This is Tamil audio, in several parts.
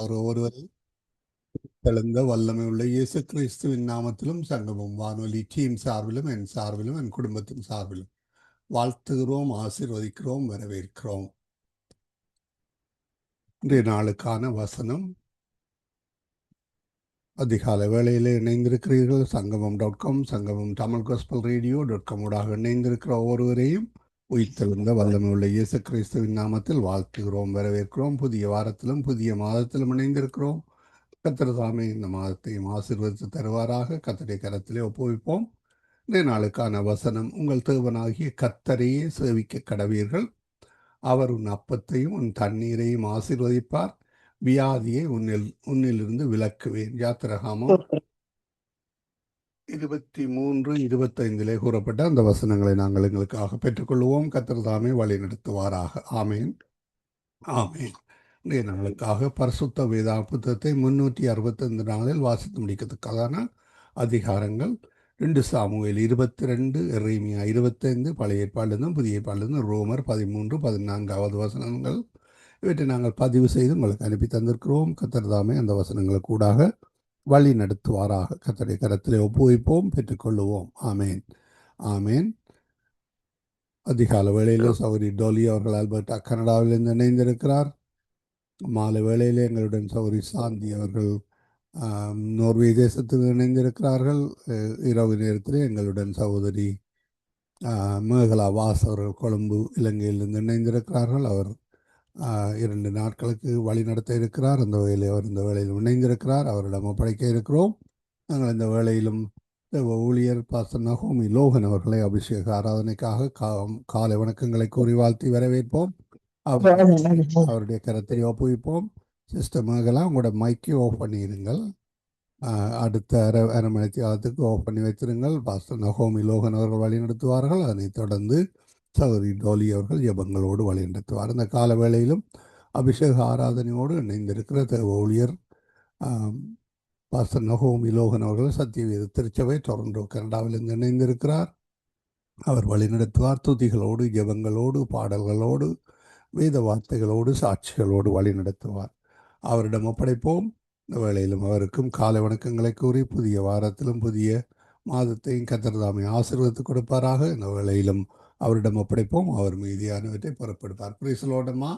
ஒருவரை தெளிந்த வல்லமை உள்ள இயேசு கிறிஸ்துவின் நாமத்திலும் சங்கமம் வானொலி டீம் சார்பிலும் என் சார்பிலும் என் குடும்பத்தின் சார்பிலும் வாழ்த்துகிறோம், ஆசீர்வதிக்கிறோம், வரவேற்கிறோம். இன்றைய நாளுக்கான வசனம், அதிகாலை வேளையில் இணைந்திருக்கிறீர்கள். சங்கமம்.com, சங்கமம் தமிழ் காஸ்பல் ரேடியோ.com ஊடாக இணைந்திருக்கிற ஒவ்வொருவரையும் உயிர்த்தெழுந்த வல்லமை உள்ள இயேசு கிறிஸ்துவின் நாமத்தில் வாழ்த்துகிறோம், வரவேற்கிறோம். புதிய வாரத்திலும் புதிய மாதத்திலும் இணைந்திருக்கிறோம். கர்த்தர் தாமே இந்த மாதத்தையும் ஆசீர்வதித்து தருவாராக. கர்த்தருடைய கரத்திலே ஒப்புவிப்போம். இன்றைய நாளுக்கான வசனம், உங்கள் தேவனாகிய கர்த்தரையே சேவிக்க கடவீர்கள். அவர் உன் அப்பத்தையும் உன் தண்ணீரையும் ஆசீர்வதிப்பார். வியாதியை உன்னிலிருந்து விலக்குவேன். யாத்திராகமம் 23:25 கூறப்பட்ட அந்த வசனங்களை நாங்கள் எங்களுக்காக பெற்றுக்கொள்வோம். கர்த்தர் தாமே வழி நடத்துவாராக. ஆமேன், ஆமேன். இன்றைய நாளுக்காக பரிசுத்த வேதா புத்தகத்தை 365 நாளில் வாசித்து முடிக்கிறதுக்கான அதிகாரங்கள் 2 சாமுவேல் 22, எரேமியா 25, பழைய ஏற்பாடிலிருந்தும் புதிய ஏற்பாடிலிருந்து ரோமர் 13, 14வது வசனங்கள். இவற்றை நாங்கள் பதிவு செய்து உங்களுக்கு அனுப்பி தந்திருக்கிறோம். கர்த்தர் தாமே அந்த வசனங்களுக்கு கூடாக வழி நடத்துவாராக. கர்த்தருடைய கரத்திலே ஒப்புவிப்போம், பெற்றுக்கொள்ளுவோம். ஆமேன், ஆமேன். அதிகால வேளையிலே சௌரி டோலி அவர்கள் ஆல்பர்டா கனடாவிலிருந்து இணைந்திருக்கிறார். மாலை வேளையிலே எங்களுடன் சௌரி சாந்தி அவர்கள் நோர்வே தேசத்தில் இணைந்திருக்கிறார்கள். இரவு நேரத்திலே எங்களுடன் சகோதரி மேகலா வாஸ் அவர்கள் கொழும்பு இலங்கையிலிருந்து இணைந்திருக்கிறார்கள். அவர் 2 நாட்களுக்கு வழி நடத்த இருக்கிறார். அந்த வேளையில் அவர் இந்த வேளையில் இணைந்திருக்கிறார். அவரிடம் ஒப்படைக்க இருக்கிறோம். நாங்கள் இந்த வேளையிலும் ஊழியர் பாஸ்டர் நகோமி லோகன் அவர்களை அபிஷேக ஆராதனைக்காக காலை வணக்கங்களை கூறி வாழ்த்தி வரவேற்போம். அவருடைய கரத்தை ஒப்புவிப்போம். சிஸ்டர் மேகலா, உங்களோட மைக்கை ஆஃப் பண்ணிடுங்கள். அடுத்த அரை மணி நேரத்துக்கு ஆஃப் பண்ணி வைத்திருங்கள். பாஸ்டர் நகோமி லோகன் அவர்கள் வழி நடத்துவார்கள். அதனைத் தொடர்ந்து சகோதரி டோலி அவர்கள் ஜெபங்களோடு வழி நடத்துவார். இந்த கால வேளையிலும் அபிஷேக ஆராதனையோடு இணைந்திருக்கிற தேவ ஊழியர் பாஸ்டர் நகோமி லோகன் அவர்கள் சத்தியவேத திருச்சபை டொரண்டோ கனடாவிலிருந்து இணைந்திருக்கிறார். அவர் வழிநடத்துவார். துதிகளோடு, ஜெபங்களோடு, பாடல்களோடு, வேத வார்த்தைகளோடு, சாட்சிகளோடு வழி நடத்துவார். அவரிடம் ஒப்படைப்போம். இந்த வேளையிலும் அவருக்கும் காலை வணக்கங்களை கூறி புதிய வாரத்திலும் புதிய மாதத்தையும் கர்த்தர் தாமே ஆசீர்வதித்து கொடுப்பாராக. இந்த வேளையிலும் அவரிடம் ஒப்படைப்போம். அவர் மீதியானவற்றை புறப்படுப்பார். பிரைஸ் லார்ட் அம்மா.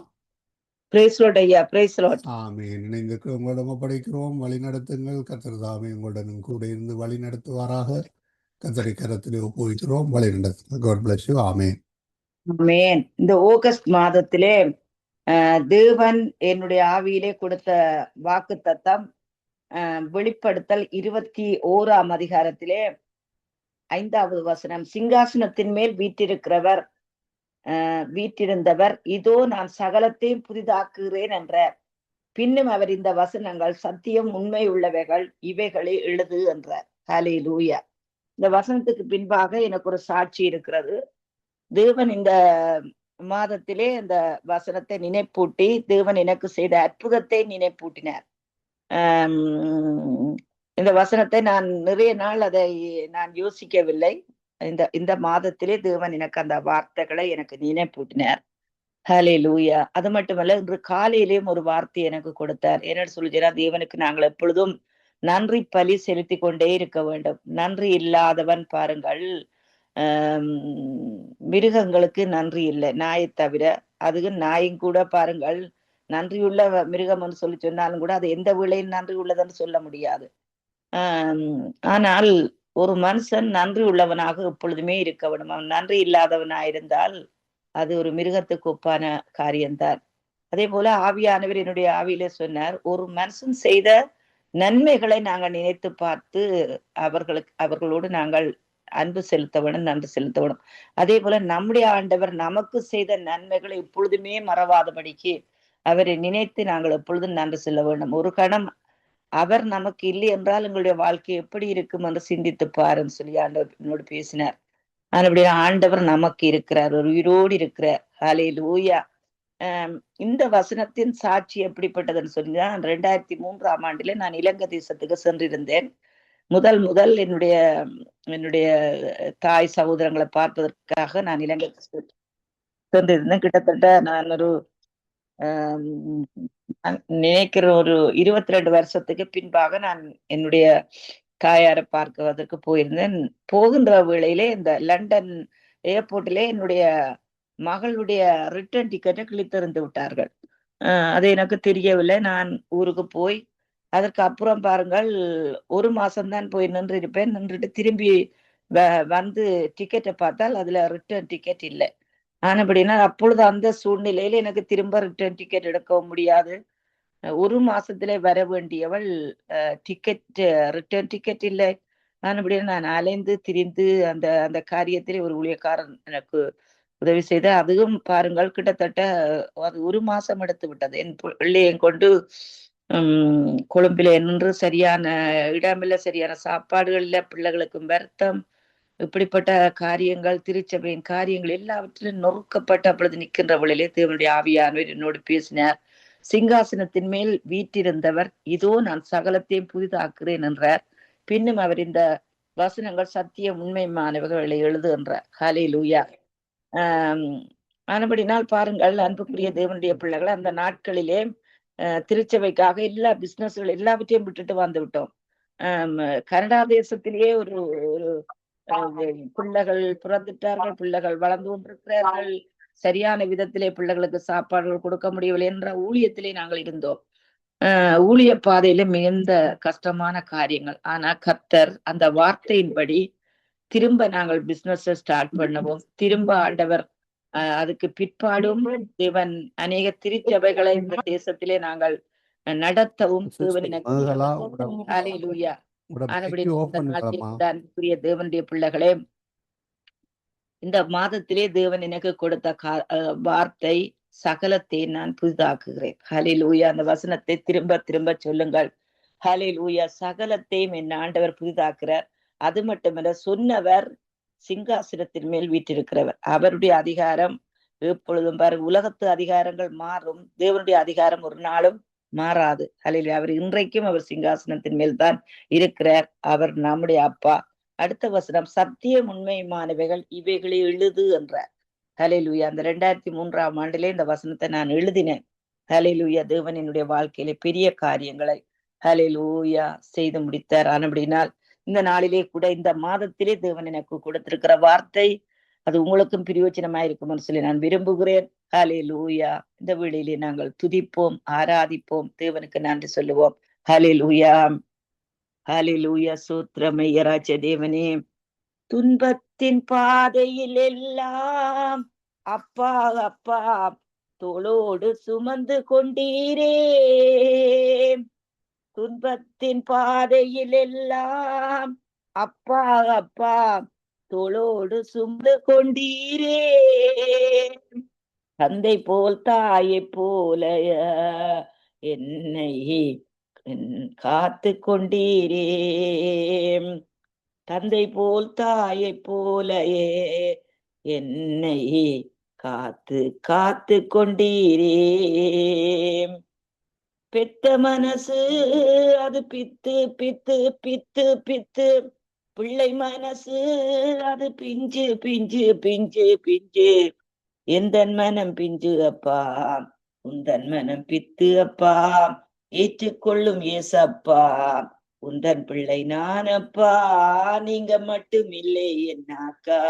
பிரைஸ் லார்ட் ஐயா. Praise Lord. ஆமென். இணைந்திருக்கிற உங்களிடம் ஒப்படைக்கிறோம். வழி நடத்துங்கள். கர்த்தர் தாமே உங்களுடன் கூட இருந்து வழி நடத்துவாராக. கர்த்தரை கரத்திலே ஒப்புவிக்கிறோம். வழி நடத்துங்கள். God bless you. ஆமென். ஆமென். இந்த ஆகஸ்ட் மாதத்திலே தேவன் என்னுடைய ஆவியிலே கொடுத்த வாக்கு தத்தம் வெளிப்படுத்தல் 21ஆம் அதிகாரத்திலே 5வது வசனம், சிங்காசனத்தின் மேல் வீற்றிருந்தவர் இதோ நான் சகலத்தையும் புதிதாக்குகிறேன் என்ற. பின்னும் அவர் இந்த வசனங்கள் சத்தியம் உண்மை உள்ளவைகள் இவைகளை எழுது என்றார். ஹல்லேலூயா. இந்த வசனத்துக்கு பின்பாக எனக்கு ஒரு சாட்சி இருக்கிறது. தேவன் இந்த மாதத்திலே இந்த வசனத்தை நினைப்பூட்டி தேவன் எனக்கு செய்த அற்புதத்தை நினைப்பூட்டினார். இந்த வசனத்தை நான் நிறைய நாள் அதை நான் யோசிக்கவில்லை. இந்த மாதத்திலே தேவன் எனக்கு அந்த வார்த்தைகளை எனக்கு நினைப்பூட்டினார். ஹல்லேலூயா. அது மட்டுமல்ல, இன்று காலையிலேயும் ஒரு வார்த்தை எனக்கு கொடுத்தார். என்னன்னு சொல்லுகிறா, தேவனுக்கு நாங்கள் எப்பொழுதும் நன்றி பலி செலுத்தி கொண்டே இருக்க வேண்டும். நன்றி இல்லாதவன் பாருங்கள், மிருகங்களுக்கு நன்றி இல்லை, நாயை தவிர. அதுக்கு நாயும் கூட பாருங்கள், நன்றியுள்ள மிருகம் என்று சொல்லி சொன்னாலும் கூட அது எந்த வேளையில் நன்றி உள்ளதுன்னு சொல்ல முடியாது. ஆனால் ஒரு மனுஷன் நன்றி உள்ளவனாக எப்பொழுதுமே இருக்க வேண்டும். அவன் நன்றி இல்லாதவனாயிருந்தால் அது ஒரு மிருகத்துக்கு ஒப்பான காரியம்தான். அதே போல ஆவியானவர் என்னுடைய ஆவியிலே சொன்னார், ஒரு மனுஷன் செய்த நன்மைகளை நாங்கள் நினைத்து பார்த்து அவர்களோடு நாங்கள் அன்பு செலுத்த வேண்டும், நன்றி செலுத்த வேண்டும். அதே போல நம்முடைய ஆண்டவர் நமக்கு செய்த நன்மைகளை எப்பொழுதுமே மறவாதபடிக்கு அவரை நினைத்து நாங்கள் எப்பொழுதும் நன்றி செல்ல வேண்டும். ஒரு கணம் அவர் நமக்கு இல்லை என்றால் எங்களுடைய வாழ்க்கை எப்படி இருக்கும் என்று சிந்தித்து பாருன்னு சொல்லி ஆண்டவர் என்னோடு பேசினார். அப்படி ஆண்டவர் நமக்கு இருக்கிறார், ஒரு உயிரோடு இருக்கிறார். ஹல்லேலூயா. இந்த வசனத்தின் சாட்சி எப்படிப்பட்டதுன்னு சொன்னா, 2003ஆம் ஆண்டிலே நான் இலங்கை தேசத்துக்கு சென்றிருந்தேன். முதல் என்னுடைய தாய் சகோதரங்களை பார்ப்பதற்காக நான் இலங்கைக்கு சென்றிருந்தேன். கிட்டத்தட்ட நான் ஒரு நினைக்கிற ஒரு 22 வருஷத்துக்கு பின்பாக நான் என்னுடைய தாயாரை பார்க்குவதற்கு போயிருந்தேன். போகின்ற வேளையிலே இந்த லண்டன் ஏர்போர்ட்டிலே என்னுடைய மகளுடைய ரிட்டர்ன் டிக்கெட்டை கிழித்தெறிந்து விட்டார்கள். அது எனக்கு தெரியவில்லை. நான் ஊருக்கு போய் அதற்கு அப்புறம் பாருங்கள் 1 மாசம்தான் போய் நின்றிருப்பேன். நின்றுட்டு திரும்பி வந்து டிக்கெட்டை பார்த்தால் அதுல ரிட்டர்ன் டிக்கெட் இல்லை. ஆனபடினா அப்பொழுது அந்த சூழ்நிலையில எனக்கு திரும்ப ரிட்டர்ன் டிக்கெட் எடுக்கவும் முடியாது. 1 மாசத்திலே வர வேண்டியவள் டிக்கெட் ரிட்டர்ன் டிக்கெட் இல்லை. ஆனபடியா நான் அலைந்து திரிந்து அந்த அந்த காரியத்திலே ஒரு ஊழியக்காரன் எனக்கு உதவி செய்த. அதுவும் பாருங்கள் கிட்டத்தட்ட அது 1 மாசம் எடுத்து விட்டது. என் பிள்ளையையும் கொண்டு கொழும்பிலே நின்று சரியான இடமில்ல, சரியான சாப்பாடுகள் இல்ல, பிள்ளைகளுக்கும் வருத்தம். இப்படிப்பட்ட காரியங்கள், திருச்சபையின் காரியங்கள் எல்லாவற்றிலும் நொறுக்கப்பட்டு அப்பொழுது நிற்கின்ற வேளையிலே தேவனுடைய ஆவியானவர் என்னோடு பேசினார். சிங்காசனத்தின் மேல் வீற்றிருந்தவர், இதோ நான் சகலத்தையும் புதிதாக்குறேன் என்றார். பின்னும் அவர் இந்த வசனங்கள் சத்தியம் உண்மைமானவர்களை எழுதுகின்றார். ஹல்லேலூயா. ஆனபடினால் பாருங்கள் அன்புக்குரிய தேவனுடைய பிள்ளைகள், அந்த நாட்களிலே திருச்சபைக்காக எல்லா பிசினஸ்கள் எல்லாவற்றையும் விட்டுட்டு வந்து விட்டோம். கனடா தேசத்திலேயே ஒரு பிள்ளைகள் பிறந்துட்டார்கள், பிள்ளைகள் வளர்ந்து கொண்டிருக்கிறார்கள், சரியான விதத்திலே பிள்ளைகளுக்கு சாப்பாடுகள் கொடுக்க முடியவில்லை என்ற ஊழியத்திலே நாங்கள் இருந்தோம். ஊழிய பாதையில மிகுந்த கஷ்டமான காரியங்கள். ஆனா கர்த்தர் அந்த வார்த்தையின்படி திரும்ப நாங்கள் பிசினஸ் ஸ்டார்ட் பண்ணவும், திரும்ப ஆண்டவர் அதுக்கு பிற்பாடும் தேவன் அநேக திருச்சபைகளை இந்த தேசத்திலே நாங்கள் நடத்தவும் அன்புக்குரிய தேவனுடைய பிள்ளைகளே, இந்த மாதத்திலே தேவன் எனக்கு கொடுத்த வார்த்தை சகலத்தை நான் புதிதாக்குகிறேன். ஹல்லேலூயா. அந்த வசனத்தை திரும்ப திரும்ப சொல்லுங்கள். ஹல்லேலூயா. சகலத்தையும் என் ஆண்டவர் புதிதாக்குறார். அது மட்டுமல்ல, சொன்னவர் சிங்காசனத்தின் மேல் வீற்றிருக்கிறவர். அவருடைய அதிகாரம் எப்பொழுதும் பாருங்க, உலகத்து அதிகாரங்கள் மாறும், தேவனுடைய அதிகாரம் ஒரு நாளும் மாறாது. ஹல்லேலூயா. அவர் இன்றைக்கும் அவர் சிங்காசனத்தின் மேல் தான் இருக்கிறார். அவர் நம்முடைய அப்பா. அடுத்த வசனம், சத்தியம் உண்மையுமானவைகள் இவைகளை எழுது என்றார். ஹல்லேலூயா. அந்த 2003ஆம் ஆண்டிலே இந்த வசனத்தை நான் எழுதினேன். ஹல்லேலூயா. தேவன் என்னுடைய வாழ்க்கையிலே பெரிய காரியங்களை ஹல்லேலூயா செய்து முடித்தார். ஆனபடினால் இந்த நாளிலே கூட, இந்த மாதத்திலே தேவன் எனக்கு கொடுத்திருக்கிற வார்த்தை அது உங்களுக்கும் பிரயோஜனமாயிருக்கும்னு சொல்லி நான் விரும்புகிறேன். ஹல்லேலூயா. இந்த வேளையிலே நாங்கள் துதிப்போம், ஆராதிப்போம், தேவனுக்கு நன்றி சொல்லுவோம். ஹல்லேலூயா. ஹல்லேலூயா. சூத்திரமைய ராஜ தேவனே, துன்பத்தின் பாதையில் எல்லாம் அப்பா அப்பா தோளோடு சுமந்து கொண்டீரே. துன்பத்தின் பாதையில் எல்லாம் அப்பா அப்பா தோளோடு சுமந்து கொண்டீரே. தந்தை போல் தாயை போல என்னை காத்து கொண்டீரே. தந்தை போல் தாயை போல என்னை காத்து காத்து கொண்டீரே. பெத்த மனசு அது பித்து பித்து பித்து பித்து, பிள்ளை மனசு அது பிஞ்சு பிஞ்சு பிஞ்சு பிஞ்சு. எந்தன் மனம் பிஞ்சு அப்பா, உந்தன் மனம் பித்து அப்பா, ஏற்றுக்கொள்ளும் ஏசப்பா, உந்தன் பிள்ளை நான் அப்பா, நீங்க மட்டும் இல்லை என்னாக்கா,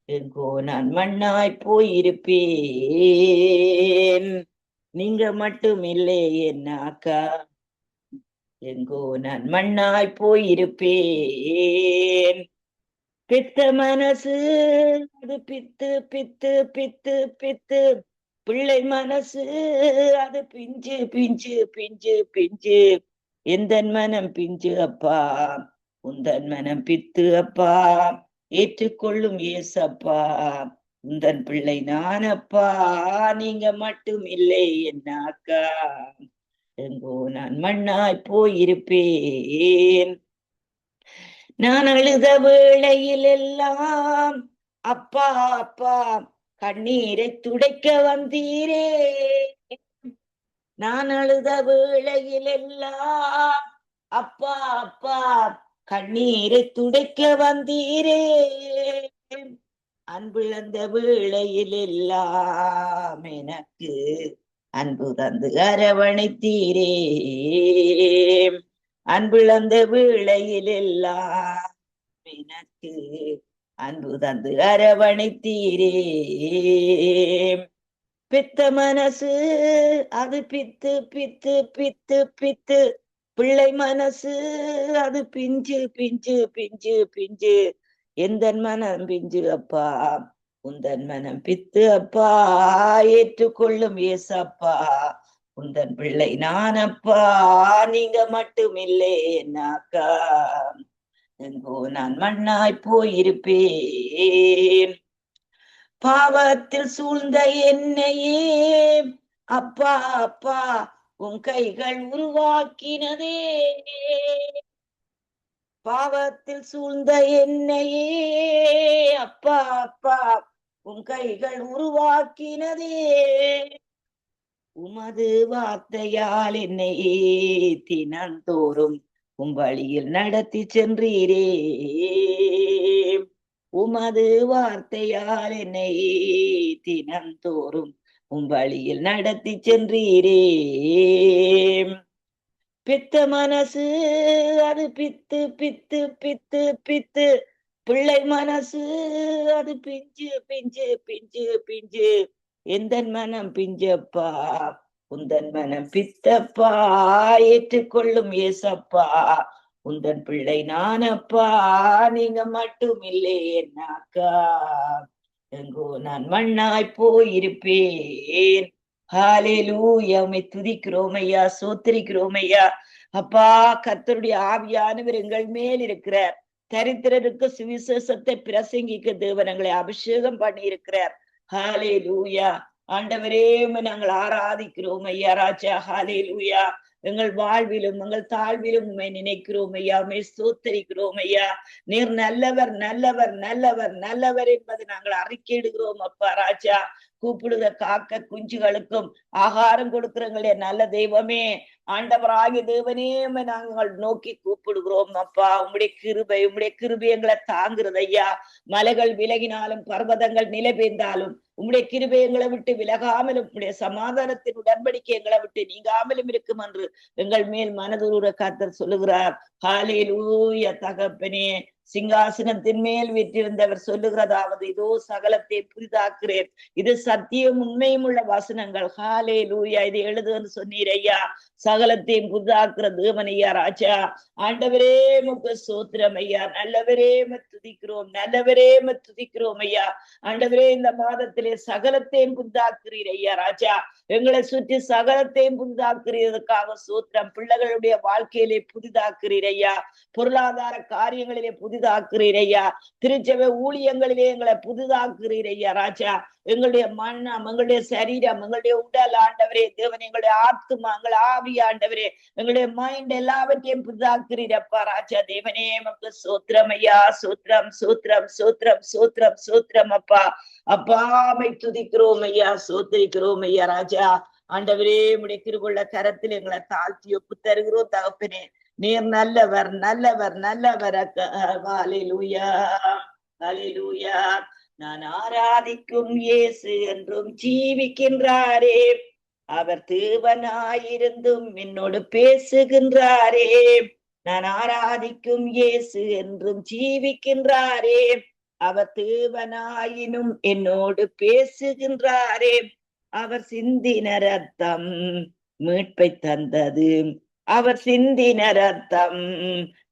எங்கோ நான் மண்ணாய் போயிருப்பேன், நீங்க மட்டும் இல்லை என்னாக்கா, எங்கோ நான் மண்ணாய் போயிருப்பேன். பித்த மனசு அது பித்து பித்து பித்து பித்து, பிள்ளை மனசு அது பிஞ்சு பிஞ்சு பிஞ்சு பிஞ்சு. எந்தன் மனம் பிஞ்சு அப்பா, உந்தன் மனம் பித்து அப்பா, ஏற்றுக்கொள்ளும் ஏசப்பா, உந்தன் பிள்ளை நான் அப்பா, நீங்க மட்டும் இல்லை என்னாக்கா, எங்கோ நான் மண்ணாய் போயிருப்பேன். நான் அழுத வேளையில் எல்லாம் அப்பா அப்பா கண்ணீரை துடைக்க வந்தீரே. நான் அழுத வேளையில் எல்லாம் அப்பா அப்பா கண்ணீரை துடைக்க வந்தீரே. அன்பிழந்த வேளையில் எல்லாம் எனக்கு அன்பு தந்து அரவணைத்தீரே. அன்பிழந்த வேளையில் எல்லாம் எனக்கு அன்பு தந்து அரவணைத்தீரே. பித்த மனசு அது பித்து பித்து பித்து பித்து, பிள்ளை மனசு அது பிஞ்சு பிஞ்சு பிஞ்சு பிஞ்சு. எந்தன் மனம் பிஞ்சு அப்பா, உந்தன் மனம் பித்து அப்பா, ஏற்றுக்கொள்ளும் ஏசப்பா, உந்தன் பிள்ளை நான் அப்பா, நீங்க மட்டும் இல்லை என்னாக்கா, எங்கோ நான் மண்ணாய் போயிருப்பேன். பாவத்தில் சூழ்ந்த என்னையே அப்பா அப்பா, உன் கைகள் உருவாக்கினதே. பாவத்தில் சூழ்ந்த என்னையே அப்பா அப்பா, உன் கைகள் உருவாக்கினதே. உமது வார்த்தையால் என்னை தினந்தோறும் உம் வழியில் நடத்தி சென்றீரே. உமது வார்த்தையால் என்னை தினந்தோறும் உம் வழியில் நடத்தி சென்றீரே. பித்த மனசு அது பித்து பித்து பித்து பித்து, பிள்ளை மனசு அது பிஞ்சு பிஞ்சு பிஞ்சு பிஞ்சு. எந்தன் மனம் பிஞ்சப்பா, உந்தன் மனம் பித்தப்பா, ஏற்றுக்கொள்ளும் ஏசப்பா, உந்தன் பிள்ளை நானப்பா, நீங்க மட்டும் இல்லை என்னாக்கா, எங்கோ நான் மண்ணாய் போயிருப்பேன். ஹalleluya, உம்மை துதிக்கிறோம் ஐயா, சோத்திரிக்கிறோம் ஐயா. அப்பா, கர்த்தருடைய ஆவியானவர் எங்கள் மேல் இருக்கிறார். தரித்திரருக்கு சுவிசேஷத்தை பிரசங்கிக்க தேவன் எங்களை அபிஷேகம் பண்ணி இருக்கிறார். ஹalleluya. ஆண்டவரே, நாங்கள் ஆராதிக்கிறோம் ஐயா ராஜா. ஹalleluya. எங்கள் வாழ்விலும் எங்கள் தாழ்விலும் உம்மை நினைக்கிறோம் ஐயா, உம்மை ஸ்தோத்திரிக்கிறோம் ஐயா. நீர் நல்லவர் நல்லவர் நல்லவர் நல்லவர் என்பதை நாங்கள் அறிக்கையிடுகிறோம் அப்பா ராஜா. கூப்பிடுகிற காக்க குஞ்சுகளுக்கும் ஆகாரம் கொடுக்கிறங்களே நல்ல தெய்வமே, ஆண்டவராகிய தேவனே, நாங்கள் நோக்கி கூப்பிடுகிறோம் அப்பா. உம்முடைய கிருபை எங்களை தாங்குறது ஐயா. மலைகள் விலகினாலும் பர்வதங்கள் நிலை பெய்ந்தாலும் உம்முடைய கிருபை எங்களை விட்டு விலகாமலும் உம்முடைய சமாதானத்தின் உடன்படிக்கை எங்களை விட்டு நீங்காமலும் இருக்கும் என்று எங்கள் மேல் மனதுருக கர்த்தர் சொல்லுகிறார். ஹalleluya. தகப்பனே, சிங்காசனத்தின் மேல் வீற்றிருந்தவர் சொல்லுகிறதாவது, இதோ சகலத்தை புதிதாக்குறேன். இது சத்தியம் உண்மையும் உள்ள வசனங்கள். ஹalleluya. இது எழுதுன்னு சொன்னீர் ஐயா. சகலத்தையும் புதிதாக்குற தேவன் ஐயா ராஜா. ஆண்டவரே உமக்கு ஸ்தோத்திரம் ஐயா. நல்லவரே துதிக்கிறோம், நல்லவரே துதிக்கிறோம் ஐயா. ஆண்டவரே, இந்த மாதத்திலே சகலத்தையும் புதிதாக்குறீர் ஐயா ராஜா. எங்களை சுற்றி சகலத்தையும் புதிதாக்குறதுக்காக ஸ்தோத்திரம். பிள்ளைகளுடைய வாழ்க்கையிலே புதிதாக்குறீர் ஐயா. பொருளாதார காரியங்களிலே புதிதாக்குறீர் ஐயா. திருச்சபை ஊழியங்களிலே எங்களை புதிதாக்குறீர் ஐயா ராஜா. எங்களுடைய மனம், எங்களுடைய சரீரம், எங்களுடைய உடல் ஆண்டவரே தேவன், எங்களுடைய ஆத்துமா, எங்கள் ஆவி ஆண்டவரே, எங்களுடைய மைண்ட் எல்லாவற்றையும் புதிதாக்குறீரப்பா ராஜா. தேவனே நமக்கு சோத்திரம் ஐயா. சோத்திரம் சோத்திரம் சோத்திரம் சோத்திரம் சோத்திரம் அப்பா. அப்பாமை துதிக்கிறோம் ஐயா, சோத்திரிக்கிறோம் ஐயா ராஜா. ஆண்டவரே, உடைய கிருபையுள்ள கரத்தில் எங்களை தாழ்த்தி ஒப்பு தருகிறோம் தகப்பனே. நீர் நல்லவர் நல்லவர் நல்லவர். ஹalleluya ஹalleluya. நான் ஆராதிக்கும் இயேசு என்றும் ஜீவிக்கின்றாரே. அவர் தேவனாயிருந்தும் என்னோடு பேசுகின்றாரே. நான் ஆராதிக்கும் இயேசு என்றும் ஜீவிக்கின்றாரே. அவர் தேவனாயினும் என்னோடு பேசுகின்றாரே. அவர் சிந்தின ரத்தம் மீட்பை தந்தது. அவர் சிந்தின ரத்தம்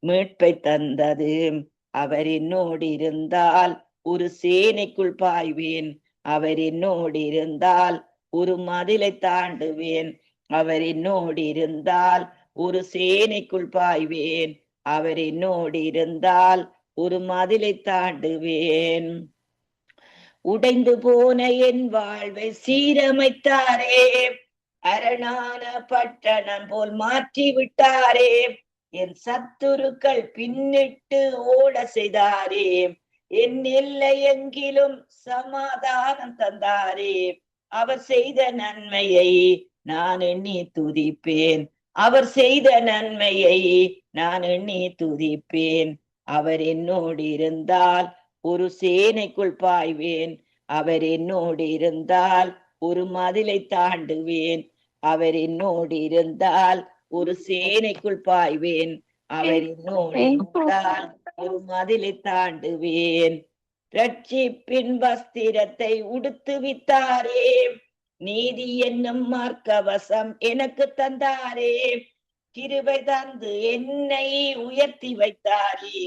மீட்பை தந்தது. அவர் என்னோடு இருந்தால் ஒரு சேனைக்குள் பாய்வேன். அவர் என்னோடு இருந்தால் ஒரு மதிலை தாண்டுவேன். அவர் என்னோடு இருந்தால் ஒரு சேனைக்குள் பாய்வேன். அவர் என்னோடு இருந்தால் ஒரு மதிலை தாண்டுவேன். உடைந்து போன என் வாழ்வை சீரமைத்தாரே. அரணான பட்டணம் போல் மாற்றி விட்டாரே. என் சத்துருக்கள் பின்னிட்டு ஓட செய்தாரே. என் எல்லை எங்கிலும் சமாதானம் தந்தாரே. அவர் செய்த நன்மையை நான் எண்ணி துதிப்பேன். அவர் செய்த நன்மையை நான் எண்ணி துதிப்பேன். அவர் என்னோடு இருந்தால் ஒரு சேனைக்குள் பாய்வேன். அவர் என்னோடு இருந்தால் ஒரு மதிலை தாண்டுவேன். அவர் என்னோடு இருந்தால் ஒரு சேனைக்குள் பாய்வேன். அவர் என்னோடு இருந்தால் ஒரு மதிலை தாண்டுவேன். ரட்சிப்பின் வஸ்திரத்தை உடுத்துவித்தாரே, நீதி என்னும் மார்க்கவசம் எனக்கு தந்தாரே, கிருபை தந்து என்னை உயர்த்தி வைத்தாரே,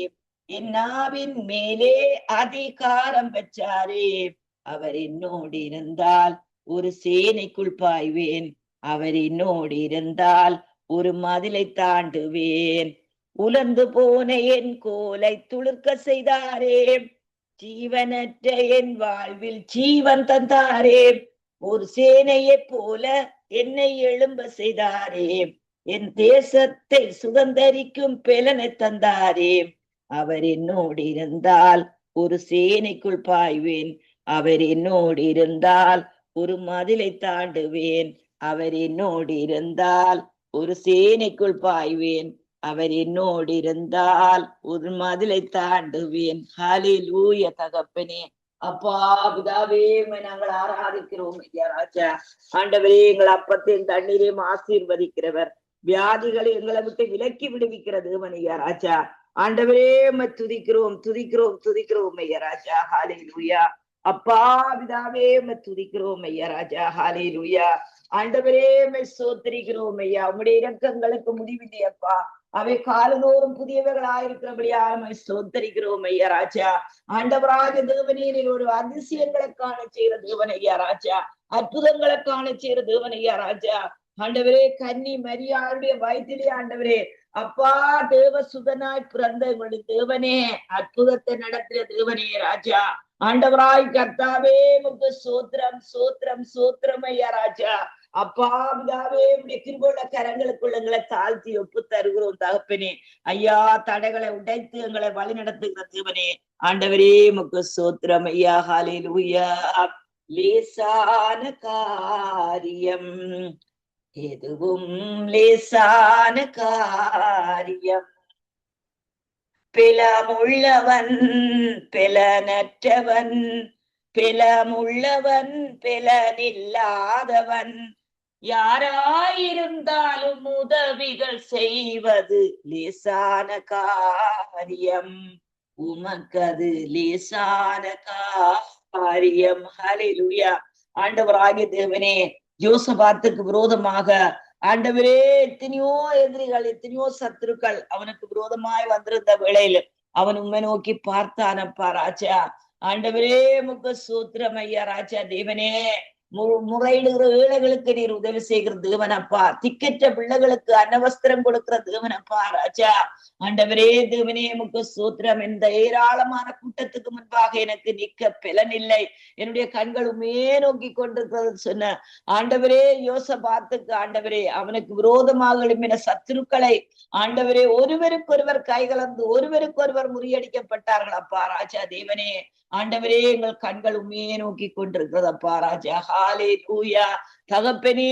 என் நாவின் மேலே அதிகாரம் பெற்றாரே. அவர் என்னோடு இருந்தால் ஒரு சேனைக்குள் பாய்வேன். அவர் என்னோடு இருந்தால் ஒரு மதிலை தாண்டுவேன். உலர்ந்து போன என் கோலை துளிர்க்க செய்தாரே, ஜீவனற்ற என் வாழ்வில் ஜீவன் தந்தாரே, ஒரு சேனையைப் போல என்னை எழும்ப செய்தாரே, என் தேசத்தை சுதந்தரிக்கும் பெலனை தந்தாரே. அவர் என்னோடு இருந்தால் ஒரு சேனைக்குள் பாய்வேன். அவர் என்னோடு இருந்தால் ஒரு மதிலை தாண்டுவேன். அவர் என்னோடு இருந்தால் ஒரு சேனைக்குள் பாய்வேன். அவர் என்னோடு இருந்தால் ஒரு மதிலை தாண்டுவேன். ஹல்லேலூயா தகப்பனே. அப்பா பிதாவே, நாங்கள் ஆராதிக்கிறோம் ஐயா ராஜா. ஆண்டவரே, எங்கள் அப்பத்தையும் தண்ணீரையும் ஆசீர்வதிக்கிறவர், வியாதிகளை எங்களை விட்டு விலக்கி விடுவிக்கிற தேவன் ஐயா ராஜா. ஆண்டவரே, துதிக்கிறோம் துதிக்கிறோம் துதிக்கிறோம் ஐயா ராஜா. ஹல்லேலூயா. அப்பா பிதாவே, துதிக்கிறோம் ஐயா ராஜா. ஹல்லேலூயா. ஆண்டவரே, சோத்திரிக்கிறோம் ஐயா. உம்முடைய இரக்கங்களுக்கு முடிவில்லை அப்பா. அவை காலதோறும் புதியவர்களாயிருக்கிறபடியாக சோத்தரிக்கிறோம் ஐயா ராஜா. ஆண்டவராக தேவனே, ஒரு அதிசயங்களை காண செய்கிற தேவன் ஐயா ராஜா, அற்புதங்களை காண செய்கிற தேவன் ஐயா ராஜா. ஆண்டவரே, கன்னி மரியாளுடைய வயிற்றிலே ஆண்டவரே அப்பா தேவ சுதனாய் பிறந்த எங்களுடைய தேவனே, அற்புதத்தை நடத்துகிற தேவனே ராஜா. ஆண்டவராய் கர்த்தாவே, உமக்கு சோத்திரம் சோத்திரம் சோத்திரம் ஐயா ராஜா. அப்பா பிதாவே, கிருபையுள்ள கரங்களுக்குள்ள எங்களை தாழ்த்தி ஒப்பு தருகிறோம் தகப்பனே. ஐயா, தடைகளை உடைத்து எங்களை வழி நடத்துகிற தேவனே, ஆண்டவரே உமக்கு சோத்திரம் ஐயா. ஹல்லேலூயா. லேசான காரியம் எதுவும் லேசான காரியம், பெலமுள்ளவன் பெலனற்றவன், பெலமுள்ளவன் பெலனில்லாதவன், யாராயிருந்தாலும் உதவிகள் செய்வது லேசான காரியம், உமக்கது லேசான காரியம். ஹல்லேலூயா. ஆண்டவராகிய தேவனே, யோசபாத்துக்கு விரோதமாக ஆண்டவரே எத்தனையோ எதிரிகள், எத்தனையோ சத்துருக்கள் அவனுக்கு விரோதமாய் வந்திருந்த வேளையில அவன் உண்மை நோக்கி பார்த்தானப்பா ராஜா. ஆண்டவரே உமக்கு சோத்திரம் ஐயா ராஜா. தேவனே, முறையிடுகிற ஏழைகளுக்கு நீர் உதவி செய்கிற தேவனப்பா. திக்கற்ற பிள்ளைகளுக்கு அன்னவஸ்திரம் கொடுக்கிற தேவனப்பா ராஜா. ஆண்டவரே தேவனே உமக்கு சோத்திரம். இந்த ஏராளமான கூட்டத்துக்கு முன்பாக எனக்கு நிற்க பலன் இல்லை, என்னுடைய கண்களுமே நோக்கி கொண்டிருக்கிறது சொன்ன ஆண்டவரே யோசபாத்துக்கு ஆண்டவரே அவனுக்கு விரோதமாக எழும்பின சத்துருக்களை ஆண்டவரே ஒருவருக்கொருவர் கைகலந்து ஒருவருக்கொருவர் முறியடிக்கப்பட்டார்கள் அப்பா ராஜா. தேவனே ஆண்டவரே, எங்கள் கண்கள் உண்மையே நோக்கி கொண்டிருக்கிறதப்பா ராஜா. ஹல்லேலூயா. தகப்பனே,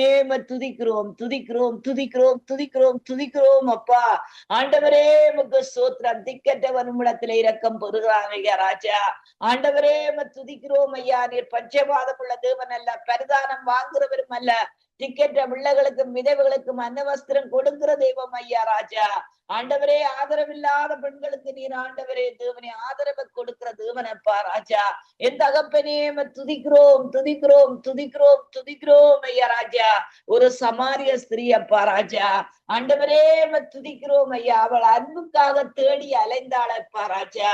துதிக்கிறோம் துதிக்கிறோம் துதிக்கிறோம் துதிக்கிறோம் துதிக்கிறோம் அப்பா. ஆண்டவரே உமக்கு சோத்திரம். திக்கற்றவன் உம்மிடத்திலே இரக்கம் பெறுகிறான் ஐயா ராஜா. ஆண்டவரே துதிக்கிறோம் ஐயா. நீர் பட்சபாதம் உள்ள தேவன் அல்ல, பரிதானம் வாங்குறவரும் அல்ல, திக்கற்ற பிள்ளைகளுக்கும் விதவைகளுக்கும் அன்னவஸ்திரம் கொடுக்கிற தெய்வம் ஐயா ராஜா. ஆண்டவரே, ஆதரவில்லாத பெண்களுக்கு நீர் ஆண்டவரே தேவனே ஆதரவை கொடுக்கிற தேவனப்பா ராஜா. என் தகப்பனே துதிக்கிறோம் துதிக்கிறோம் துதிக்கிறோம் துதிக்கிறோம் ஐயா ராஜா. ஒரு சமாரிய ஸ்திரீ அப்பா ராஜா. ஆண்டவரே துதிக்கிறோம் ஐயா. அவள் அன்புக்காக தேடி அலைந்தாளப்பா ராஜா.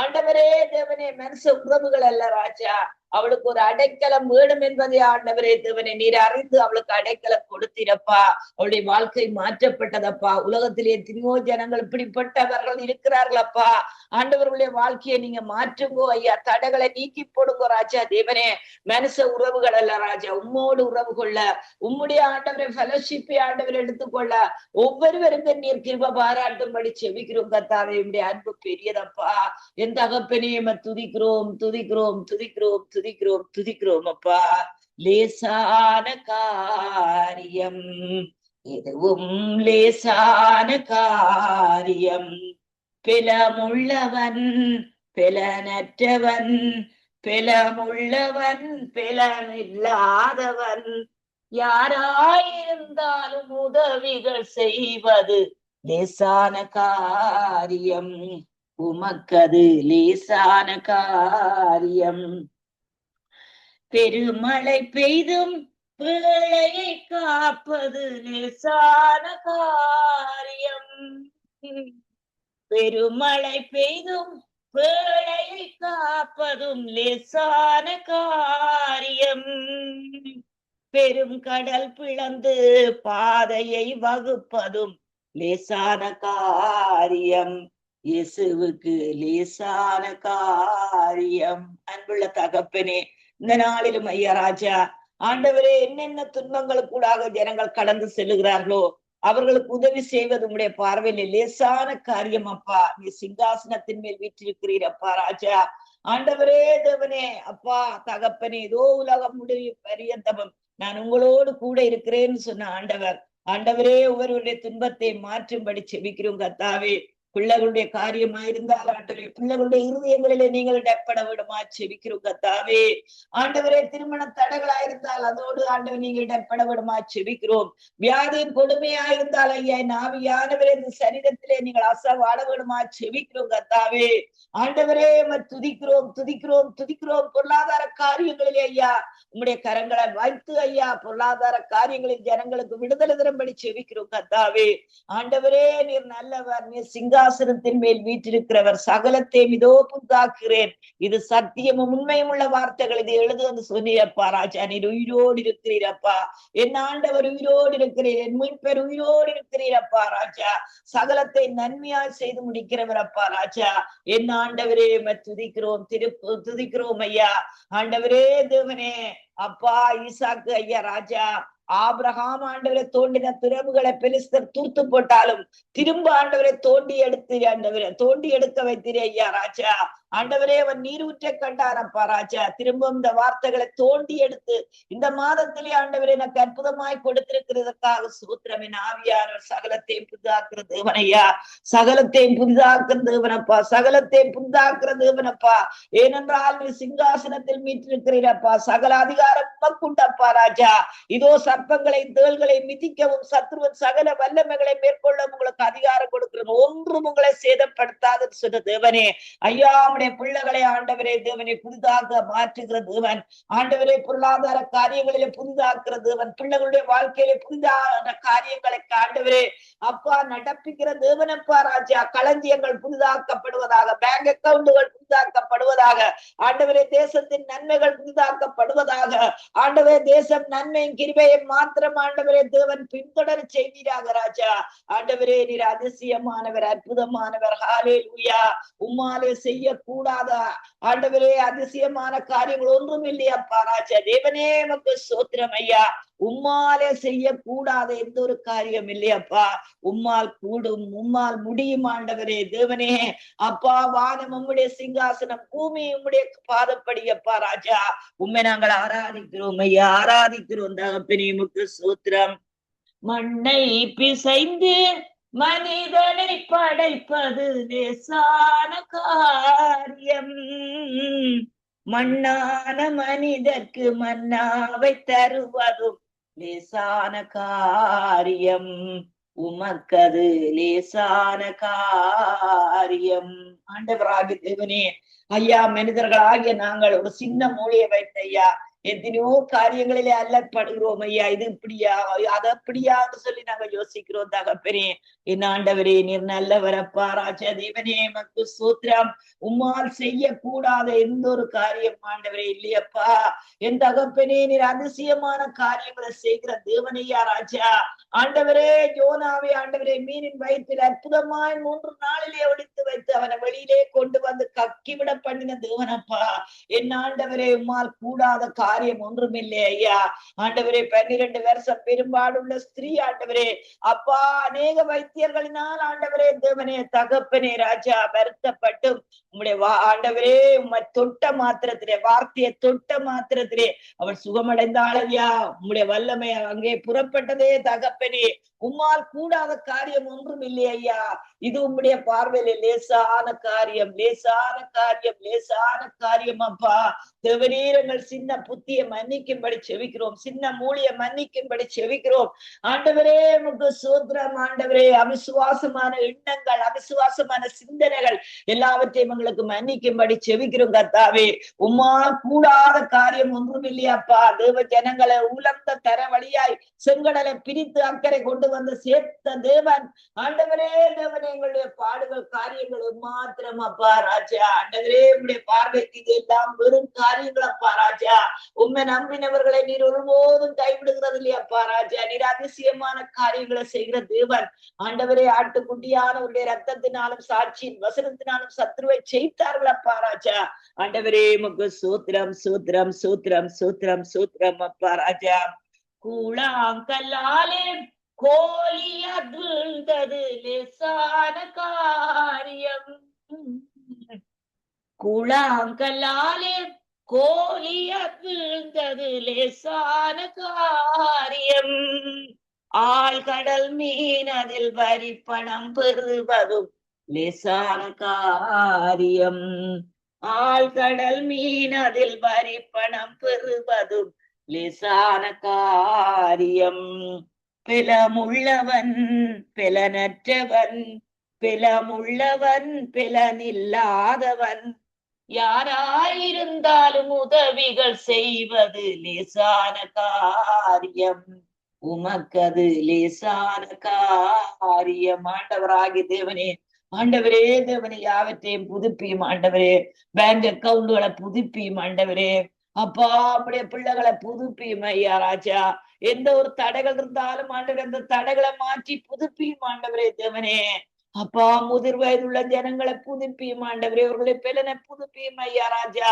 ஆண்டவரே தேவனே, மனுஷ உறவுகள் அல்ல ராஜா, அவளுக்கு ஒரு அடைக்கலம் வேணும் என்பதை ஆண்டவரே தேவனே நீர் அறிந்து அவளுக்கு அடைக்கலம் கொடுத்திரப்பா. அவளுடைய வாழ்க்கை மாற்றப்பட்டதப்பா. உலகத்திலே எத்தனையோ ஜனங்கள் இப்படிப்பட்டவர்கள் இருக்கிறார்களப்பா. ஆண்டவர்களுடைய வாழ்க்கையை நீங்க மாற்றுங்கோ ஐயா. தடைகளை நீக்கி போடுங்கோ ராஜா. தேவனே, மனுஷ உறவுகள் அல்ல ராஜா, உம்மோடு உறவு கொள்ள, உம்முடைய ஆண்டவரை ஃபெலோஷிப்பை ஆண்டவர் எடுத்துக்கொள்ள ஒவ்வொருவருக்கும் நீர் கிருபை பாராட்டும்படி செபிக்கிறோம் கர்த்தாவே. உம்முடைய அன்பு பெரியதப்பா. என் தகப்பனே துதிக்கிறோம் துதிக்கிறோம் துதிக்கிறோம் துதிக்கிறோம் துதிக்கிறோம் அப்பா. லேசான காரியம் எதுவும் லேசான காரியம், பெலமுள்ளவன் பெலனற்றவன், பெலமுள்ளவன் பெலமில்லாதவன் யாராயிருந்தாலும் உதவிகள் செய்வது லேசான காரியம். உமக்கது லேசான காரியம். பெருமழை பெய்தும் பிள்ளையை காப்பது லேசான காரியம். பெருமழை பெய்தும் பிள்ளையை காப்பதும் லேசான காரியம். பெரும் கடல் பிளந்து பாதையை வகுப்பதும் லேசான காரியம். இயேசுவுக்கு லேசான காரியம். அன்புள்ள தகப்பனே, இந்த நாளிலும் ஐயா ராஜா ஆண்டவரே, என்னென்ன துன்பங்களுக்கூடாக ஜனங்கள் கடந்து செல்லுகிறார்களோ அவர்களுக்கு உதவி செய்வது உம்முடைய பார்வையில் லேசான காரியம். அப்பா, நீ சிங்காசனத்தின் மேல் வீற்றிருக்கிறீர் அப்பா ராஜா. ஆண்டவரே தேவனே, அப்பா தகப்பனே, ஏதோ உலகம் முடிவு பரியந்தமும் நான் உங்களோடு கூட இருக்கிறேன்னு சொன்ன ஆண்டவர், ஆண்டவரே ஒவ்வொருவருடைய துன்பத்தை மாற்றும்படி செபிக்கிறோம் கர்த்தாவே. பிள்ளைகளுடைய காரியமா இருந்தால் ஆண்டவரே, பிள்ளைகளுடைய இருதயங்களிலே நீங்கள் இடப்பட விடுமா செபிக்கிறோம் கர்த்தாவே. ஆண்டவரே, திருமண தடைகளா இருந்தால் அதோடு ஆண்டவர் நீங்கள் இடப்பட விடுமா செபிக்கிறோம். வியாதியின் கொடுமையா இருந்தால் ஐயா நாவியானவரே, இந்த சரீரத்திலே நீங்கள் அசவாட விடுமா செபிக்கிறோம் கர்த்தாவே. ஆண்டவரே, துதிக்கிறோம் துதிக்கிறோம் துதிக்கிறோம். பொருளாதார காரியங்களிலே ஐயா உம்முடைய கரங்களை வைத்து ஐயா பொருளாதார காரியங்களில் ஜனங்களுக்கு விடுதலை தரும்படி செபிக்கிறோம் கர்த்தாவே. ஆண்டவரே, நீர் நல்லவர், நீர் சிங்காசனத்தின் மேல் வீற்றிருக்கிறவர், சகலத்தையும் இதோ புத்தாக்குகிறேன். இது சத்தியமும் உண்மையும் உள்ள வார்த்தைகள். இது எழுதுன்னு சொன்னீரப்பா ராஜா. நீர் உயிரோடு இருக்கிறீரப்பா. என் ஆண்டவர் உயிரோடு இருக்கிறீர், என் மீட்பர் உயிரோடு இருக்கிறீரப்பா ராஜா. சகலத்தை நன்மையாய் செய்து முடிக்கிறவர் அப்பா ராஜா. என் ஆண்டவரே துதிக்கிறோம் துதிக்கிறோம் ஐயா. ஆண்டவரே தேவனே, அப்பா ஈசாக்கு ஐயா ராஜா, ஆபிரகாம் ஆண்டவரை தோண்டின துறவுகளை பெலிஸ்தர் தூர்த்து போட்டாலும் திரும்ப ஆண்டவரை தோண்டி எடுக்க வைத்தீரே ஐயா ராஜா. ஆண்டவரே, அவன் நீரூற்றை கண்டாரப்பா ராஜா. திரும்ப இந்த வார்த்தைகளை தோண்டி எடுத்து இந்த மாதத்திலே ஆண்டவரை எனக்கு அற்புதமாய் கொடுத்திருக்கிறதுக்காக சூத்திரம். என் ஆவியானவர் சகலத்தையும் புதிதாக்குற தேவனையா, சகலத்தையும் புதிதாக்குற தேவனப்பா, சகலத்தையும் புதிதாக்குற தேவனப்பா. ஏனென்றால் நீ சிங்காசனத்தில் மீட்டிருக்கிறீரப்பா. சகல அதிகாரம் உமக்குண்டப்பா ராஜா. இதோ சர்ப்பங்களை தேள்களை மிதிக்கவும் சத்ருவன் சகல வல்லமைகளை மேற்கொள்ள உங்களுக்கு அதிகாரம் கொடுக்கிறது, ஒன்றும் உங்களை சேதப்படுத்தாதுன்னு சொன்ன தேவனே ஐயா. உம்முடைய பிள்ளைகளை ஆண்டவரே தேவனை புதிதாக மாற்றுகிற தேவன். ஆண்டவரே, பொருளாதார காரியங்களிலே புதிதாக்குற தேவன், பிள்ளைகளுடைய வாழ்க்கையிலே புதிதான காரியங்களை ஆண்டவரே அப்பா நடப்பிக்கிற தேவனப்பா ராஜா. களஞ்சியங்கள் புதிதாக்கப்படுவதாக, பேங்க் அக்கவுண்டுகள் புதிதாக்கப்படுவதாக, ஆண்டவரே தேசத்தின் நன்மைகள் புதிதாக்கப்படுவதாக. ஆண்டவரே, தேசம் நன்மையும் கிருபையும் மாத்திரம் ஆண்டவரே தேவன் பின்தொடர செய்வீராக ராஜா. ஆண்டவரே, நீர் அதிசயமானவர், அற்புதமானவர். ஹல்லேலூயா. உம்மாலே செய்ய கூடாத ஆண்டவரே அதிசயமான காரியங்கள் ஒன்றும் இல்லையப்பா ராஜா. தேவனே நமக்கு சோத்திரம் ஐயா. உம்மாலே செய்யக்கூடாத எந்த ஒரு காரியம் இல்லையப்பா. உம்மால் கூடும், உம்மால் முடியும் ஆண்டவரே தேவனே. அப்பா, வானம் உம்முடைய சிங்காசனம், பூமி உம்முடைய பாதப்படி அப்பா ராஜா. உம்மை நாங்கள் ஆராதிக்கிறோம் ஐயா, ஆராதிக்கிறோம் தகப்பனே, உமக்கு சோத்திரம். மண்ணை பிசைந்து மனிதனை படைப்பது லேசான காரியம். மண்ணான மனிதர்க்கு மன்னாவை தருவதும் லேசான காரியம். உமக்கது லேசான காரியம். ஆண்டவராகிய தேவனே ஐயா, மனிதர்களாகிய நாங்கள் ஒரு சின்ன மூளையை வைத்த ஐயா எத்தனையோ காரியங்களிலே அல்லப்படுகிறோம் ஐயா. இது இப்படியா அது அப்படியான்னு சொல்லி நாங்க யோசிக்கிறோம் தகப்பனே. என் ஆண்டவரே, நீர் நல்லவரப்பா ராஜா. தேவனே மக்கு சூத்திரம். உம்மால் செய்யக்கூடாத எந்த ஒரு காரியம் ஆண்டவரே இல்லையப்பா. என் தகப்பனே, நீர் அதிசயமான காரியங்களை செய்கிற தேவனையா ராஜா. ஆண்டவரே, யோனாவை ஆண்டவரே மீனின் வயிற்றில் அற்புதமாய் 3 நாளிலே ஒழித்து வைத்து அவனை வெளியிலே கொண்டு வந்து கக்கிவிட பண்ணின தேவனப்பா. என் ஆண்டவரே, உம்மால் கூடாத காரியம் ஒன்றுமில்லை ஐயா. ஆண்டவரே, 12 வருஷம் பெரும்பாடுள்ள ஸ்திரீ ஆண்டவரே அப்பா, அநேக வைத்தியர்களினால் ஆண்டவரே தேவனே தகப்பனே ராஜா வருத்தப்பட்டும் உம்முடைய ஆண்டவரே உம்மை தொட்ட மாத்திரத்திலே, வார்த்தையை தொட்ட மாத்திரத்திலே அவள் சுகமடைந்தாள் ஐயா. உம்முடைய வல்லமை அங்கே புறப்பட்டதே தகப்பனே. உம்மால் கூடாத காரியம் ஒன்றும் இல்லை ஐயா. இது உம்முடைய பார்வையில லேசான காரியம், லேசான காரியம், லேசான காரியம் அப்பா. தேவரீரங்கள் சின்ன புத்திய மன்னிக்கும்படி செவிக்கிறோம், சின்ன மூலிய மன்னிக்கும்படி செவிக்கிறோம். ஆண்டவரே உமக்கு சோத்திரம். ஆண்டவரே, அவிசுவாசமான எண்ணங்கள், அவிசுவாசமான சிந்தனைகள் எல்லாவற்றையும் எங்களுக்கு மன்னிக்கும்படி செவிக்கிறோம் கர்த்தாவே. உம்மால் கூடாத காரியம் ஒன்றும் இல்லையாப்பா. தேவ ஜனங்களை உலர்ந்த தர வழியாய் செங்கடலை பிரித்து அக்கறை கொண்டு வந்து சேர்த்த தேவன். ஆண்டவரே, தேவனே, எங்களுடைய பாடுகள் காரியங்கள் மாத்திரம் அப்பா ராஜா. ஆண்டவரே, உங்களுடைய பார்வைக்கு இது எல்லாம் வெறும் காரியங்கள் அப்பா ராஜா. உண்மை நம்பினவர்களை நீர் ஒருபோதும் கைவிடுகிறது இல்லையப்பா ராஜா. நீர் அதிசயமான காரியங்களை செய்கிற தேவன். ஆண்டவரே, ஆட்டுக்குட்டியானவருடைய ரத்தத்தினாலும் சாட்சியின் வசனத்தினாலும் சத்ருவை ஜெயித்தார்கள் அப்பா ராஜா. ஆண்டவரே, உமக்கு சூத்திரம் சூத்திரம் சூத்திரம் சூத்திரம் சூத்திரம் அப்பா ராஜா. கூழாங்கல்லாலே கோலியாத் வீழ்ந்தது லேசான காரியம். கூழாங்கல்லாலே கோலியாத் வீழ்ந்தது லேசான காரியம். ஆழ்கடல் மீன் அதில் வரி பணம் பெறுவதும் லேசான காரியம். ஆழ்கடல் மீன் அதில் வரி பணம் பெறுவதும் லேசான காரியம். பிலமுள்ளவன் பிலனற்றவன், பிலமுள்ளவன் பிலனில்லாதவன், யாராயிருந்தாலும் உதவிகள் செய்வது லேசான காரியம். உமக்கது லேசான காரியம். ஆண்டவராகி தேவனே, ஆண்டவரே, தேவனே, யாவற்றையும் புதுப்பியும் ஆண்டவரே. பேங்க் அக்கவுண்டுகளை புதுப்பியும் ஆண்டவரே. அப்பா, அப்படியே பிள்ளைகளை புதுப்பியும் ஐயா ராஜா. எந்த ஒரு தடைகள் இருந்தாலும் ஆண்டவரே, அந்த தடைகளை மாற்றி புதுப்பியும் ஆண்டவரே தேவனே. அப்பா, முதிர் வயதுள்ள ஜனங்களை புதுப்பியும் ஆண்டவரே. அவர்களுடைய பிள்ளனை புதுப்பியும் ஐயா ராஜா.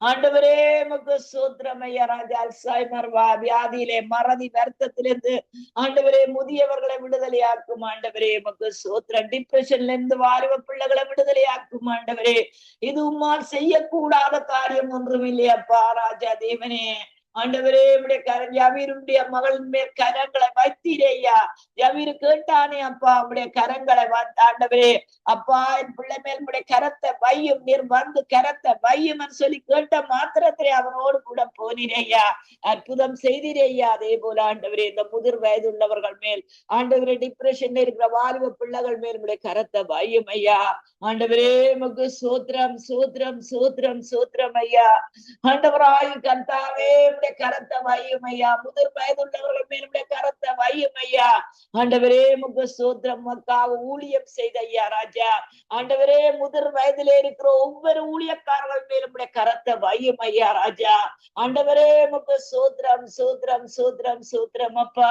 ஆண்டவரே, உமக்கு சோத்திரம் ஐயா ராஜா. அல்சைமர் வியாதியிலே, மறதி வருத்தத்திலிருந்து ஆண்டவரே முதியவர்களை விடுதலையாக்கும் ஆண்டவரே. உமக்கு சோத்திரம். டிப்ரெஷன்ல இருந்து வாலிப பிள்ளைகளை விடுதலையாக்கும் ஆண்டவரே. இது உம்மால் செய்யக்கூடாத காரியம் ஒன்றும் இல்லையப்பா ராஜா தேவனே. ஆண்டவரே, உடைய யவீருடைய மகளின் மேல் கரங்களை வைத்தீரேயா. யவீரு கேட்டானே அப்பா, உடைய கரங்களை ஆண்டவரே. அப்பா, என் பிள்ளை மேல் உடைய கரத்தை வையும், நீர் வந்து கரத்தை வையும் சொல்லி கேட்ட மாத்திரத்திலே அவனோடு கூட போனீரேயா. அற்புதம் செய்தீரேயா. அதே போல ஆண்டவரே, இந்த முதிர் வயது உள்ளவர்கள் மேல் ஆண்டவரே, டிப்ரெஷன்ல இருக்கிற வாலிப பிள்ளைகள் மேல் உடைய கரத்தை வையும் ஐயா. ஆண்டவரே, உமக்கு சோத்திரம் சோத்திரம் சோத்திரம் சோத்திரம் ஐயா. ஆண்டவராய் கர்த்தாவே, கரத்தை வையும் ஐயா. முதிர் வயது உள்ளவர்கள் மேல் கரத்தை வையும் ஐயா. ஆண்டவரே, உமக்கு சோத்திரம். மக்காக ஊழியம் செய்த ஐயா ராஜா. ஆண்டவரே, முதிர் வயதிலே இருக்கிற ஒவ்வொரு ஊழியக்காரர்கள் மேலும் கரத்தை வையும் ஐயா ராஜா. ஆண்டவரே, உமக்கு சோத்திரம் சோத்திரம் சோத்திரம் சோத்திரம் அப்பா.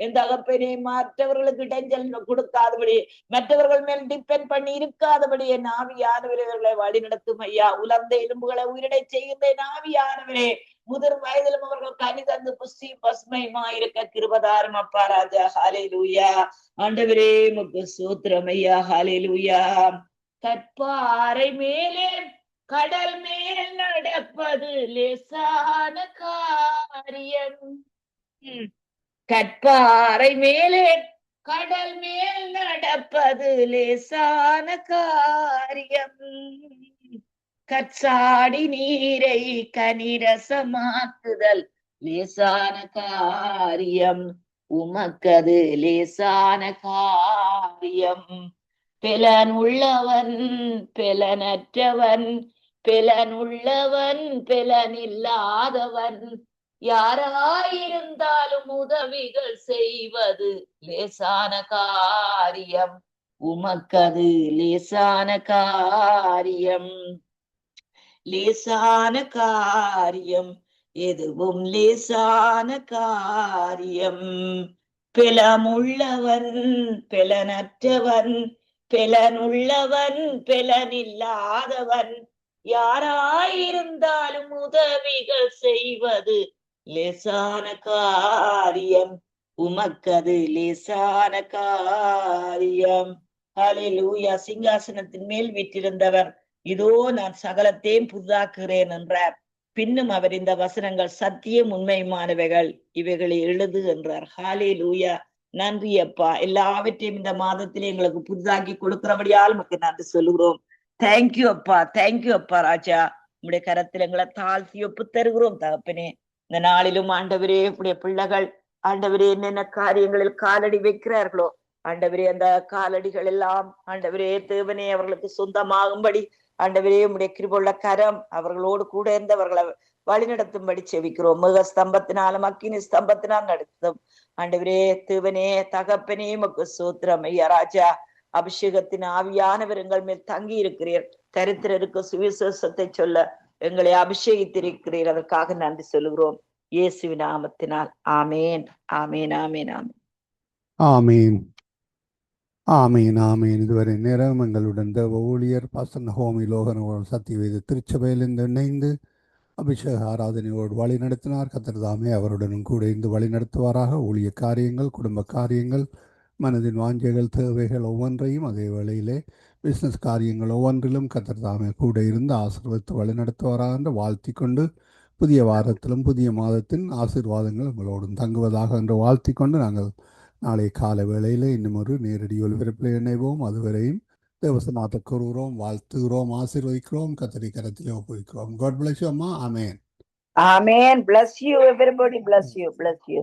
எந்த அகப்பனை மற்றவர்களுக்கு இடைஞ்சல் கொடுக்காதபடி, மற்றவர்கள் மேல் டிபெண்ட் பண்ணி இருக்காதபடி என் ஆவியானவர்களை வழி நடத்தும் ஐயா. உலர்ந்த எலும்புகளை உயிரிடை செய்கின்ற ஆவியானவரே, முதிர் வயதிலும் அவர்கள் கனி தந்து புஷ்டி பசுமையுமா இருக்க கிருபதாரும் அப்பா ராஜா. ஹல்லேலூயா. ஆண்டவரே, உமக்கு சோத்திரம் ஐயா. ஹல்லேலூயா. கற்பாறை மேலே கடல் மேல் நடப்பது லேசான காரியம். கற்பாறை மேலே கடல் மேல் நடப்பது லேசான காரியம். கற்சாடி நீரை கனிரசமாக்குதல் லேசான காரியம். உமக்கது லேசான காரியம். பெலன் உள்ளவன் பெலனற்றவன், பெலன் உள்ளவன் பெலனில்லாதவன், யாராயிருந்தாலும் உதவிகள் செய்வது லேசான காரியம். உமக்கது லேசான காரியம். லேசான காரியம், எதுவும் லேசான காரியம். பெலமுள்ளவன் பெலனற்றவன், பெலனுள்ளவன் பெலனில்லாதவன், யாராயிருந்தாலும் உதவிகள் செய்வது லேசான காரியம். உமக்கது லேசான காரியம். ஹல்லேலூயா. சிங்காசனத்தின் மேல் வீற்றிருந்தவர், இதோ நான் சகலத்தையும் புதிதாக்குகிறேன் என்றார். பின்னும் அவர் இந்த வசனங்கள் சத்தியம் உண்மையுமானவைகள், இவைகளை எழுது என்றார். ஹல்லேலூயா. நன்றி அப்பா. எல்லாவற்றையும் இந்த மாதத்திலே எங்களுக்கு புதிதாக்கி கொடுக்கிறபடியால் உமக்கு நன்றி சொல்லுகிறோம். தேங்க்யூ அப்பா, தேங்க்யூ அப்பா ராஜா. உங்களுடைய கரத்தில் எங்களை தாழ்த்தி ஒப்பு தருகிறோம் தகப்பனே. இந்த நாளிலும் ஆண்டவரே உடைய பிள்ளைகள் ஆண்டவரே என்னென்ன காரியங்களில் காலடி வைக்கிறார்களோ ஆண்டவரே அந்த காலடிகள் எல்லாம் ஆண்டவரே தேவனே அவர்களுக்கு சொந்தமாகும்படி ஆண்டவரே உடைய கிருபையுள்ள கரம் அவர்களோடு கூட இருந்தவர்களை வழிநடத்தும்படி செவிக்கிறோம். மிக ஸ்தம்பத்தினாலும் அக்கினி ஸ்தம்பத்தினால் நடத்தும் ஆண்டவரே தேவனே தகப்பனே உமக்கு சோத்திரம். ஐயா ராஜா, அபிஷேகத்தின் ஆவியானவர் எங்கள் மேல் தங்கி இருக்கிறீர். தரித்திரருக்கு சுவிசேஷத்தை சொல்ல எங்களை அபிஷேகித்திருக்கிறீர். அதற்காக நன்றி சொல்லுகிறோம் இயேசுவின் நாமத்தினால். ஆமேன், ஆமேன், ஆமேன், ஆமேன், ஆமீன், ஆமீன், ஆமீன். இதுவரை நேரம் எங்களுடன் தேவ ஊழியர் பாஸ்டர் நகோமி லோகனோடு சத்தியவேத திருச்சபையிலிருந்து இணைந்து அபிஷேக ஆராதனையோடு வழி நடத்தினார். கர்த்தர் தாமே அவருடனும் கூட இருந்து வழி நடத்துவாராக. ஊழிய காரியங்கள், குடும்ப காரியங்கள், மனதின் வாஞ்சைகள், தேவைகள் ஒவ்வொன்றையும் அதே வேளையிலே பிஸ்னஸ் காரியங்கள் ஒவ்வொன்றிலும் கர்த்தர் தாமே கூட இருந்து ஆசீர்வதித்து வழி நடத்துவாராக என்று வாழ்த்தி கொண்டு புதிய வாரத்திலும் புதிய மாதத்தின் ஆசீர்வாதங்கள் உங்களோடும் தங்குவதாக என்று வாழ்த்தி கொண்டு நாங்கள் நாளை காலை வேளையில் இன்னும் ஒரு நேரடி ஒலிபரப்பில் இணைவோம். அதுவரையும் தேவசமாத்த கூறுகிறோம், வாழ்த்துகிறோம், ஆசீர்வதிக்கிறோம், கத்தரி கரத்திலே ஒப்புவிக்கிறோம். God bless you, அம்மா. ஆமேன். ஆமேன். Bless you everybody. Bless you, bless you.